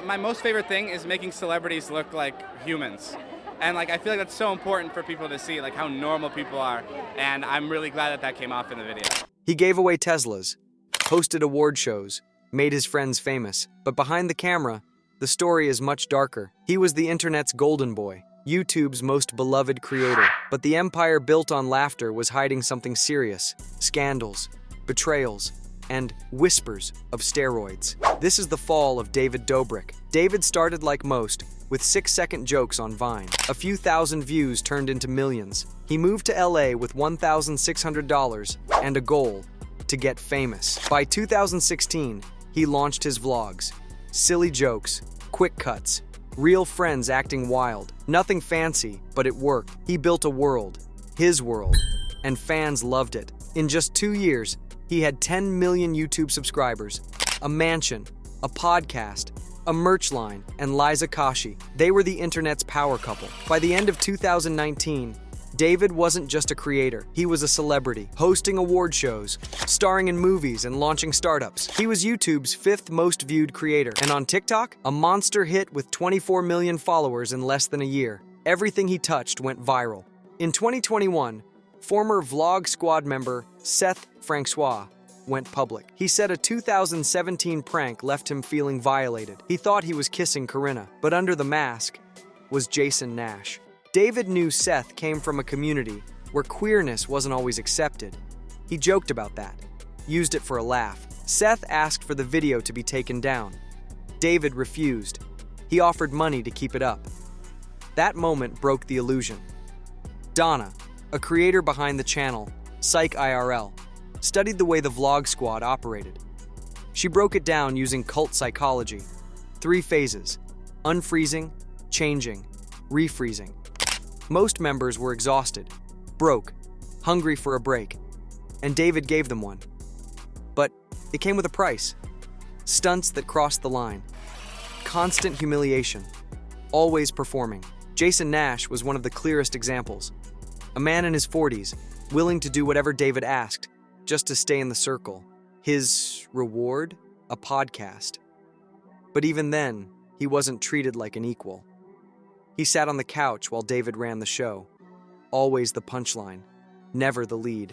my most favorite thing is making celebrities look like humans. And like I feel like that's so important for people to see, like how normal people are. And I'm really glad that that came off in the video. He gave away Teslas, hosted award shows, made his friends famous. But behind the camera, the story is much darker. He was the internet's golden boy, YouTube's most beloved creator. But the empire built on laughter was hiding something serious: scandals, betrayals, and whispers of steroids. This is the fall of David Dobrik. David started like most, with 6-second jokes on Vine. A few thousand views turned into millions. He moved to LA with $1,600 and a goal: to get famous. By 2016, he launched his vlogs. Silly jokes, quick cuts, real friends acting wild. Nothing fancy, but it worked. He built a world, his world, and fans loved it. In just 2 years, he had 10 million YouTube subscribers, a mansion, a podcast, a merch line, and Liza Koshy. They were the internet's power couple. By the end of 2019, David wasn't just a creator. He was a celebrity, hosting award shows, starring in movies, and launching startups. He was YouTube's 5th most viewed creator. And on TikTok, a monster hit with 24 million followers in less than a year. Everything he touched went viral. In 2021, former Vlog Squad member Seth Francois went public. He said a 2017 prank left him feeling violated. He thought he was kissing Corinna, but under the mask was Jason Nash. David knew Seth came from a community where queerness wasn't always accepted. He joked about that, used it for a laugh. Seth asked for the video to be taken down. David refused. He offered money to keep it up. That moment broke the illusion. Donna, a creator behind the channel Psych IRL, studied the way the Vlog Squad operated. She broke it down using cult psychology. 3 phases: unfreezing, changing, refreezing. Most members were exhausted, broke, hungry for a break, and David gave them one. But it came with a price: stunts that crossed the line, constant humiliation, always performing. Jason Nash was one of the clearest examples. A man in his 40s, willing to do whatever David asked, just to stay in the circle. His reward? A podcast. But even then, he wasn't treated like an equal. He sat on the couch while David ran the show. Always the punchline, never the lead.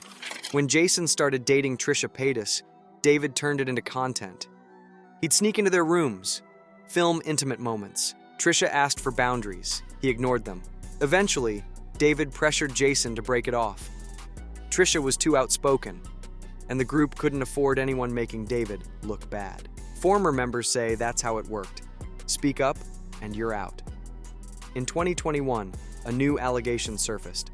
When Jason started dating Trisha Paytas, David turned it into content. He'd sneak into their rooms, film intimate moments. Trisha asked for boundaries. He ignored them. Eventually, David pressured Jason to break it off. Trisha was too outspoken, and the group couldn't afford anyone making David look bad. Former members say that's how it worked. Speak up, and you're out. In 2021, a new allegation surfaced.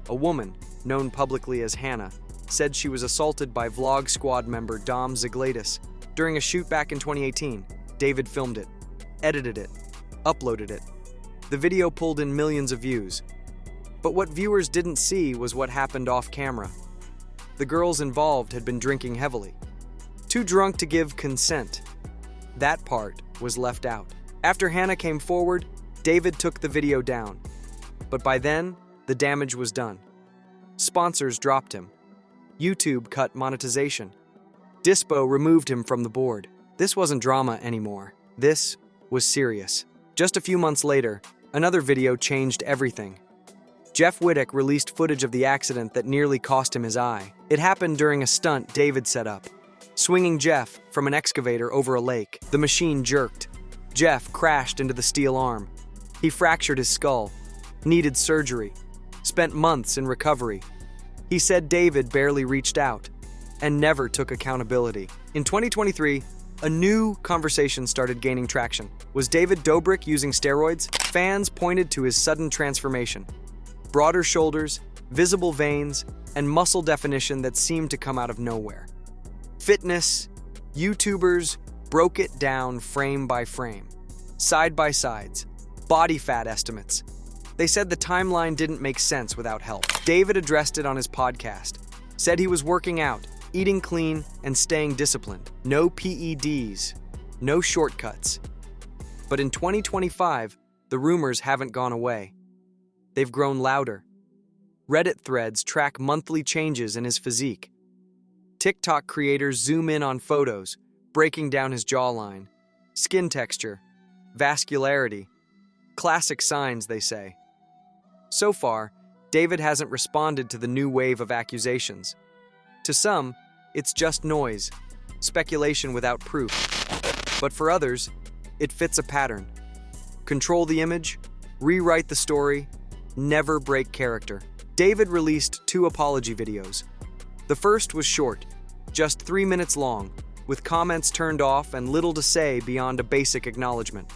A woman, known publicly as Hannah, said she was assaulted by Vlog Squad member Dom Zaglatis during a shoot back in 2018. David filmed it, edited it, uploaded it. The video pulled in millions of views. But what viewers didn't see was what happened off camera. The girls involved had been drinking heavily. Too drunk to give consent. That part was left out. After Hannah came forward, David took the video down. But by then, the damage was done. Sponsors dropped him. YouTube cut monetization. Dispo removed him from the board. This wasn't drama anymore. This was serious. Just a few months later, another video changed everything. Jeff Wittek released footage of the accident that nearly cost him his eye. It happened during a stunt David set up, swinging Jeff from an excavator over a lake. The machine jerked. Jeff crashed into the steel arm. He fractured his skull, needed surgery, spent months in recovery. He said David barely reached out and never took accountability. In 2023, a new conversation started gaining traction. Was David Dobrik using steroids? Fans pointed to his sudden transformation. Broader shoulders, visible veins, and muscle definition that seemed to come out of nowhere. Fitness, YouTubers broke it down frame by frame, side by sides, body fat estimates. They said the timeline didn't make sense without help. David addressed it on his podcast, said he was working out, eating clean, and staying disciplined. No PEDs, no shortcuts. But in 2025, the rumors haven't gone away. They've grown louder. Reddit threads track monthly changes in his physique. TikTok creators zoom in on photos, breaking down his jawline, skin texture, vascularity. Classic signs, they say. So far, David hasn't responded to the new wave of accusations. To some, it's just noise, speculation without proof. But for others, it fits a pattern. Control the image, rewrite the story, never break character. David released 2 apology videos. The first was short, just 3 minutes long, with comments turned off and little to say beyond a basic acknowledgement.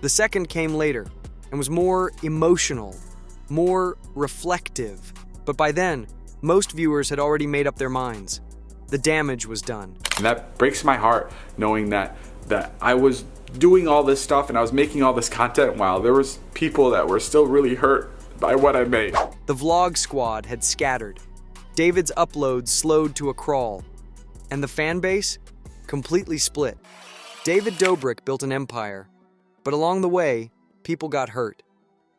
The second came later and was more emotional, more reflective. But by then, most viewers had already made up their minds. The damage was done. And that breaks my heart knowing that I was doing all this stuff and I was making all this content while there was people that were still really hurt by what I made. The vlog squad had scattered. David's uploads slowed to a crawl, and the fan base completely split. David Dobrik built an empire, but along the way, people got hurt.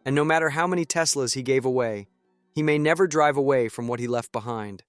And no matter how many Teslas he gave away, he may never drive away from what he left behind.